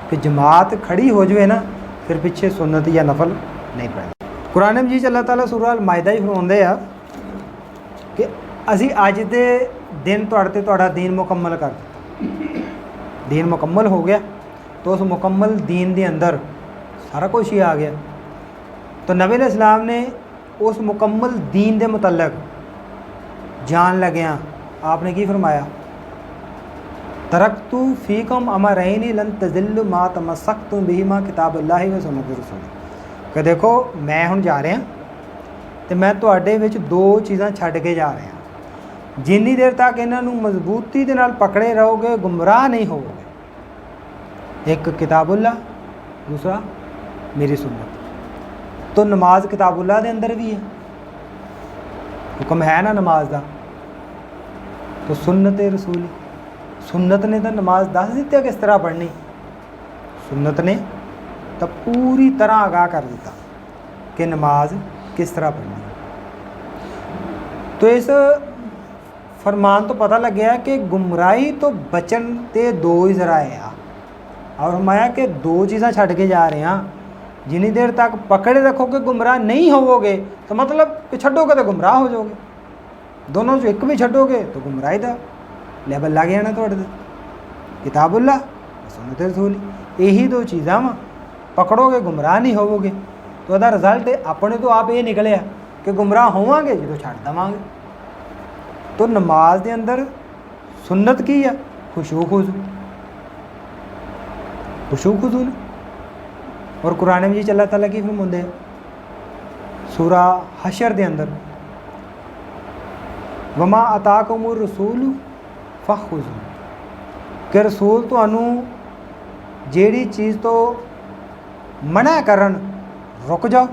कि जमात खड़ी हो जाए ना फिर पिछे सुन्नत या नफल नहीं पढ़नी। कुरान मजीद अल्लाह ताला सूरह अल माइदा ही फरमाते हैं कि असी अज दे दिन तुहाड़ा दीन मुकम्मल कर दिता। दीन मुकम्मल हो गया तो उस मुकम्मल दीन के अंदर सारा कुछ ही आ गया। तो नबी इस्लाम ने उस मुकम्मल दीन के मुतल्लक जान लग्या आपने की फरमाया, तरक्तु फ़ीकुम अमरैनी लन तज़िल्लु मा तमस्सक्तुम बिहिमा किताबुल्लाहि व सुन्नति रसूली। कि देखो मैं हुण जा रहा तो मैं तुहाडे विच 2 चीज़ां छड्ड के जा रहा, जिन्नी देर तक इन्हां नूं मजबूती दे नाल पकड़े रहोगे गुमराह नहीं होवोगे। एक किताबुल्लाह, दूसरा मेरी सुन्नत। तो नमाज किताबुल्लाह दे अंदर भी है, हुक्म है ना नमाज का। तो सुन्नत रसूली, सुन्नत ने तो नमाज दस दिता किस तरह पढ़नी, सुन्नत ने तो पूरी तरह आगाह कर दिता कि नमाज किस तरह पढ़नी। तो इस फरमान तो पता लग गया कि गुमराही तो बचन के दो ही जराए आ, और फरमाया कि दो चीज़ां छड़ के जा रहे हैं, जिनी देर तक पकड़े रखोगे गुमराह नहीं होवोगे तो मतलब कि छड्डोगे तो गुमराह हो जाओगे, दोनों जो एक भी छड्डोगे तो गुमराही का लैवल लग जाना थोड़े ते। किताबुल्लाह सुन्नत रसूल, यही दो चीज़ां वा, पकड़ोगे गुमराह नहीं होवोगे। तो वह रिजल्ट अपने तो आप ये निकलिया कि गुमराह होवांगे जो छड़ देवांगे। तो नमाज के अंदर सुन्नत की है खुशू खुजू, खुशू खुजू ने। और कुरान में जी अल्लाह ताला की फरमाते हैं सूरा हशर के अंदर, वमा अताकुमुर रसूल फखुज़ू, कि रसूल तुहानू जेड़ी चीज़ तो मना करन रुक जाओ,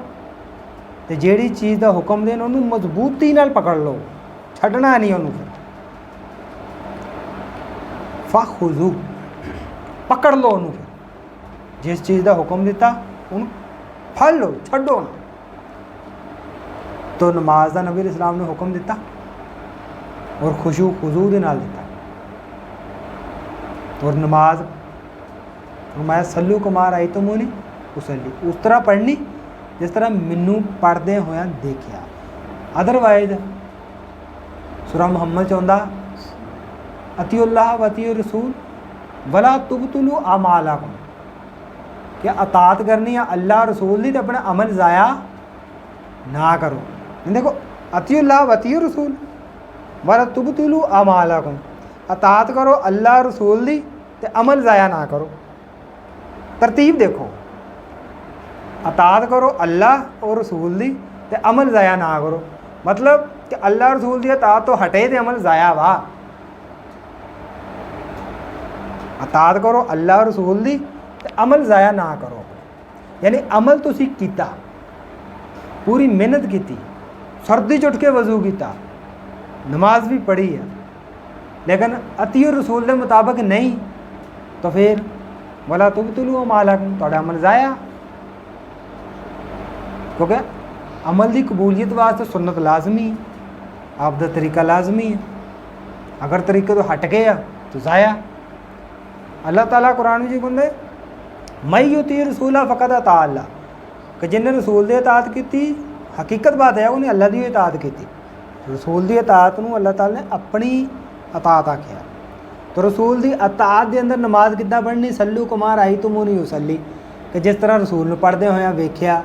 तो जेड़ी चीज़ का हुक्म देन उन्होंने मजबूती नाल पकड़ लो, छड्डना नहीं उन्होंने। फिर फखुज़ू, पकड़ लो उन्होंने, फिर जिस चीज़ का हुक्म दिता उन्होंने फड़ लो, छड्डो ना। तो नमाज का नबी इस्लाम ने हुक्म दिता और खुशू खुजू के नाल दिता। और नमाज फरमाया सल्लू कुमार आई तो मुनी उसली, उस तरह पढ़नी जिस तरह मैनू पढ़दे होया देखिया। अदरवाइज सूरा मुहम्मद चाहुंदा अतिउल्लाह व अतिउ रसूल वला तुबतुलू अमालकुम, कि अतात करनी है अल्लाह रसूल दी ते अपने अमल ज़ाया ना करो। देखो अतिउल्लाह व अतिउ रसूल वला तुबतुलू अमालकुम, अतात करो अल्लाह रसूल दी ते अमल ज़ाया ना करो। तरतीब देखो, अतात करो अल्लाह और रसूल दी ते अमल ज़ाया ना करो, मतलब कि अल्लाह रसूल दी अतात तो हटे ते अमल ज़ाया वा। अतात करो अल्लाह रसूल दी ते अमल ज़ाया ना करो, यानी अमल तुसी कीता, पूरी मेहनत की, सर्दी चुट के वजू किया, नमाज भी पढ़ी है, लेकिन अतियो रसूल के मुताबिक नहीं, तो फिर वला तुबतुलू अमालकुम, तुहाडा अमल ज़ाया। क्योंकि अमल की कबूलियत वास्ते सुन्नत लाजमी है, आप दा तरीका लाजमी है, अगर तरीके तो हट गया तो ज़ाया। अल्लाह ताला कुरान में जी कहते मई युती रसूला फ़कद अता अल्लाह, कि जिन्हें रसूल की इताअत की, हकीकत बात है उन्हें अल्लाह की इताअत की। रसूल की इताअत नूं अल्लाह ताला ने अपनी अतात आख्या। तो रसूल की अतात के अंदर नमाज किद्दां पढ़नी, सल्लू कुमार आई तो मुनी उसली, कि जिस तरह रसूल नूं पढ़दे होया वेख्या।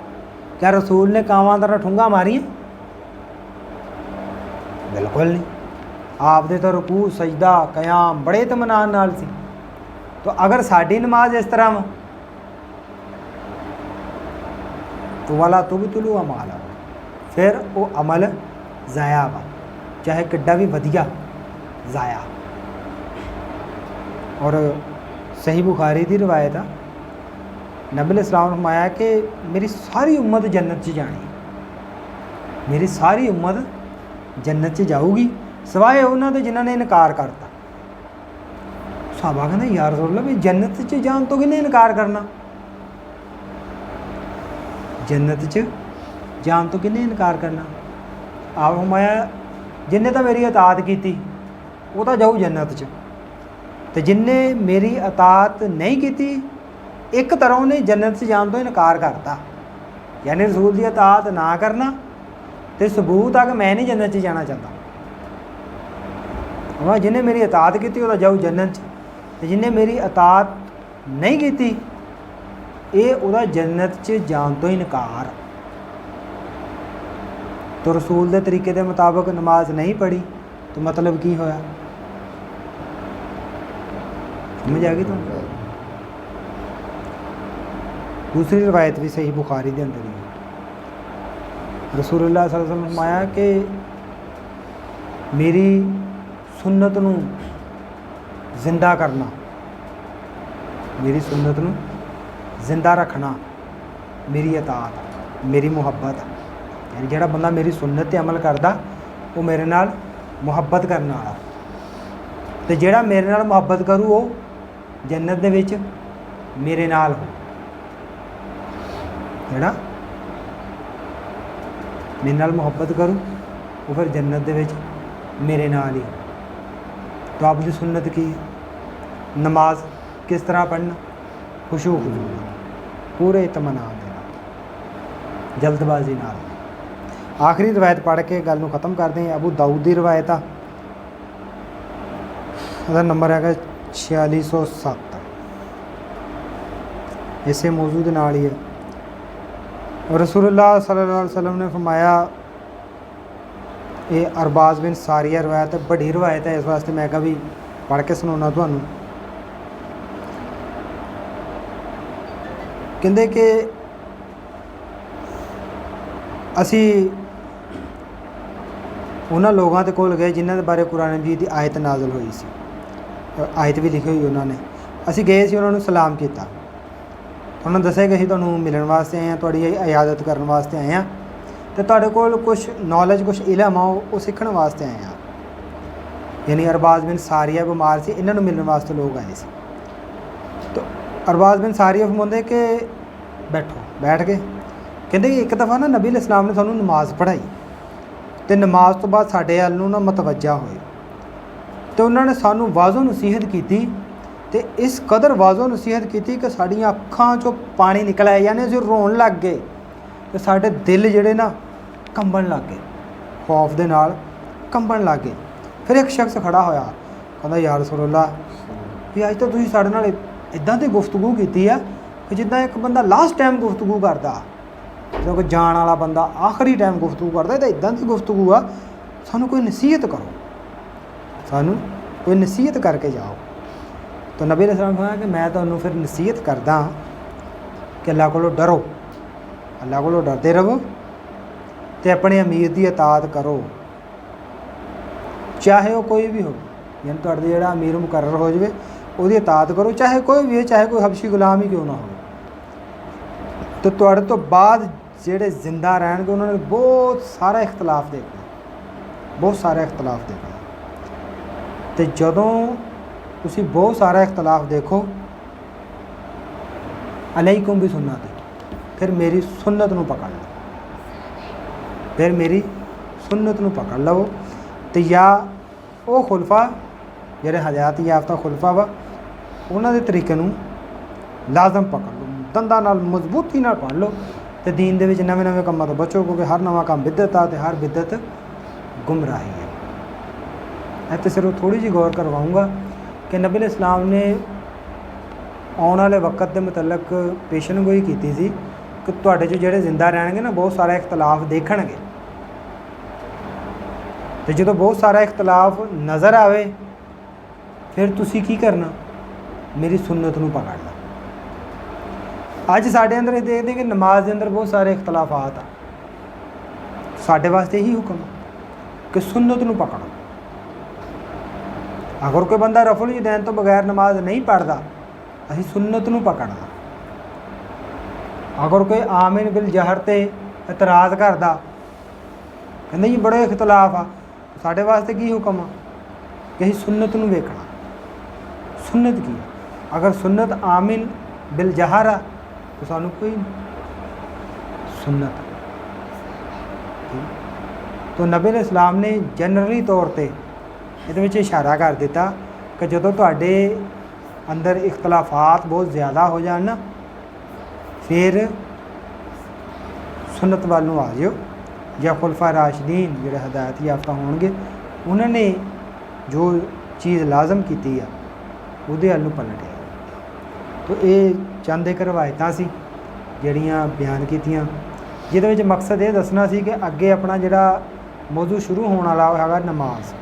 क्या रसूल ने कावां तरह ठुंगा मारियां? बिल्कुल नहीं। आपदे तो रुकू सजदा कयाम बड़े इत्मीनान नाल सी। तो अगर साडी नमाज इस तरह वा तो वाला तुबतुलू अमाल, फिर वो अमल ज़ाया वा, चाहे किड्डा भी वधिया ज़ाया। और सही बुखारी की रिवायत आ, नबी इस्लाम ने फरमाया कि मेरी सारी उम्मत जन्नत च जानी, मेरी सारी उम्मत जन्नत च जाऊगी सिवाए उन्होंने जिन्होंने इनकार करता। साहबा कहते यार रसूल भी जन्नत च जान तो किन्ने इनकार करना, जन्नत च जान तो किन्ने इनकार करना। आप फरमाया जिन्हें तो मेरी अतात की वो तो जाऊ जन्नत च, तो जिन्हें मेरी अतात नहीं की एक तरह उन्हें जन्नत से जान तो इनकार करता। यानी रसूल की अतात ना करना तो सबूत आ कि मैं नहीं जन्नत से जाना चाहता। वह जिन्हें मेरी अतात की वो जाऊ जन्नत, तो जिन्हें मेरी अतात नहीं की ये उदा जन्नत से जान तो इनकार। तो रसूल के तरीके के मुताबिक नमाज नहीं पढ़ी तो मतलब की होया? समझ आ गई तुम? दूसरी रवायत भी सही बुखारी के अंदर ही रसूलुल्लाह सल्लल्लाहु अलैहि वसल्लम फरमाया कि मेरी सुन्नत नूं जिंदा करना, मेरी सुन्नत नूं जिंदा रखना मेरी अतात, मेरी मुहब्बत। यानी जिहड़ा बंदा मेरी सुन्नत ते अमल करदा वो मेरे नाल मुहब्बत करने वाला, तो जिहड़ा मेरे नाल मुहब्बत करू वो जन्नत दे विच मेरे नाल हो, जिहड़ा मेरे नाल मुहब्बत करूँ वो फिर जन्नत दे विच मेरे नाल ही हो। तो आपकी सुन्नत की नमाज किस तरह पढ़ना, खुशू खुजू पूरे इत्मीनान दे नाल, जल्दबाजी नाल। आखिरी रवायत पढ़ के गल नूं खत्म करते हैं। अबू दाऊद की रवायत आ, उसका नंबर है 4607, इसे मौजू के नाल ही है। रसूलुल्लाह सल्लल्लाहु अलैहि वसल्लम ने फरमाया, ये अरबाज बिन सारिया रवायत है, बड़ी रवायत है, इस वास्ते मैं कहा भी पढ़ के सुनाना तुहानूं। कहते कि असी उन्होंने लोगों के कोल गए जिन्हों के बारे कुरान मजीद की आयत नाज़िल हुई सी, आयत भी लिखी हुई उन्होंने। असी गए सी, उन्होंने सलाम किया, उन्होंने दसिया कि असीं तुहानूं मिलण वास्ते आए हैं, तुहाडी इजाज़त करन वास्ते आए हैं, तो तुहाडे कोल कुछ नॉलेज कुछ इलम आ वो सीखण वास्ते आए हैं। यानी अरबाज बिन सारिया बीमार से, इन्होंने मिलने वास्ते लोग आए थे। तो अरबाज बिन सारिया फरमाउंदे कि बैठो, बैठ गए। कहते एक दफ़ा ना नबी इस्लाम ने सानूं नमाज़ पढ़ाई, तो नमाज तो बाद साडे अल नूं ना मतवज्जा होए, तो उन्होंने सानूं वाज़ो नसीहत की, तो इस कदर वाज़ो नसीहत की कि साड़ियाँ अखां चों पानी निकल आया, यानी असीं रोन लग गए, तो साडे दिल जिहड़े ना कंबन लग गए, खौफ दे नाल कंबन लग गए। फिर एक शख्स खड़ा होया, कहंदा या रसूलल्लाह भी अज तो तुसीं साडे नाल इदां दी गुफ्तगू कीती है कि जिद्दां एक बंदा लास्ट टाइम गुफ्तगू करदा, जो कोई जाण वाला बंदा आखिरी टाइम गुफ्तगू करदा, तो इदां दी गुफ्तगू आ, सानूं कोई नसीहत करो, सानूं कोई नसीहत करके जाओ। तो नबी अलैहि कहा कि मैं तुहानूं फिर नसीहत करदा कि अल्लाह कोलों डरो, अल्लाह कोलों डरदे रहो, तो अपने अमीर की इताअत करो, चाहे वो कोई भी हो, यानी तुहाडे जिहड़ा अमीर मुकर्रर हो जाए उसकी इताअत करो, चाहे कोई भी हो, चाहे कोई हबशी गुलाम ही क्यों ना हो। तो तुहाडे तो बाद जिहड़े जिंदा रहणगे उन्होंने बहुत सारा इख्तलाफ देखना, बहुत सारा इख्तलाफ देखना, तो जदों तुसीं बहुत सारा इख्तलाफ देखो, अलैकुम भी सुन्नत, फिर मेरी सुन्नत नूं पकड़ लो, फिर मेरी सुन्नत नूं पकड़ लो। तो या वो खुलफा जिहड़े हदायत याफ्ता खुलफा वा उन्हां दे तरीके नूं लाजम पकड़ लो, दंदां नाल मजबूती नाल पढ़ लो, तो दीन दे विच नवें नवें कामां तो बचो, क्योंकि हर नवां काम बिदत आ, तो हर बिदत गुमराही है। मैं तो सिर्फ थोड़ी जी गौर करवाऊँगा कि नबी इस्लाम ने आने वाले वक्त के मुतलक पेशन गोई की थी कि तुहाडे चों जिहड़े जिंदा रहणगे ना बहुत सारा इख्तलाफ देखणगे, तो जो बहुत सारा इख्तलाफ नज़र आवे फिर तुसी की करना, मेरी सुन्नत नूं पकड़ना। अज साडे अंदर ये देखते कि नमाज के अंदर बहुत सारे इख्तलाफात आ, साडे वास्ते यही हुक्म कि सुन्नत नूं पकड़ो। अगर कोई बंदा रफुल यदैन तो बगैर नमाज नहीं पढ़ता, असीं सुन्नत नूं पकड़ना। अगर कोई आमिन बिल जहर ते इतराज़ करदा, कहंदे जी बड़े इख्तलाफ आ, साडे वास्ते की हुक्म आ कि असीं सुन्नत नूं वेखना। सुन्नत की है, अगर सुन्नत आमिन बिल जहर आ तो सानूं कोई सुन्नत। तो नबी इस्लाम ने जनरली तौर पर ये इशारा कर दिता कि जदों तुहाडे अंदर इख्तलाफात बहुत ज़्यादा हो जाए ना, फिर सुन्नत वाल नूं आ जाओ, या खुलफा राशिदीन जिहड़े हदायत याफ्ता होणगे उन्होंने जो चीज़ लाजम की है उहदे अल नूं पलट आए। तो ये चंद एक रवायतां सी जिहड़ियां बयान कीतियां, जिहदे विच मकसद ये दसना सी कि अगे अपना जिहड़ा मौजू शुरू होने वाला है नमाज।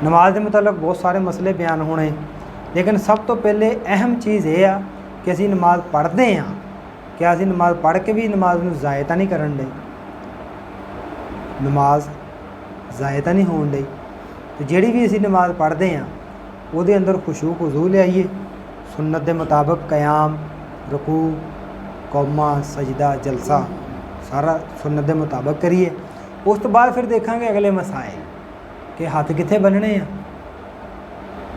नमाज के मुतलक बहुत सारे मसले बयान होने, लेकिन सब तो पहले अहम चीज़ ये आ कि असीं नमाज पढ़ते हाँ, कि असीं नमाज पढ़ के भी नमाज नूं ज़ाया तां नहीं करन डे, नमाज ज़ाया तां नहीं होण डई। तो जिहड़ी भी असीं नमाज पढ़ते हाँ उहदे अंदर खुशू खुजू लियाइए, सुन्नत के मुताबिक कयाम, रुकू, कौमा, सजदा, जलसा सारा सुन्नत के मुताबिक करिए। उस तो बाद फिर देखांगे अगले मसाइल कि हाथ कित्थे बनने हैं,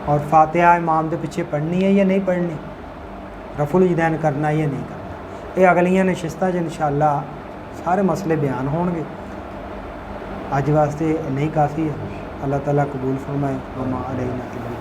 और फातिहा इमाम के पिछे पढ़नी है या नहीं पढ़नी, रफुल यदैन करना या नहीं करना। ये अगलियां नशिस्तां इंशाअल्लाह सारे मसले बयान होणगे। अज वास्ते नहीं काफ़ी है। अल्लाह ताला कबूल फरमाए। वमा अलैना इल्लल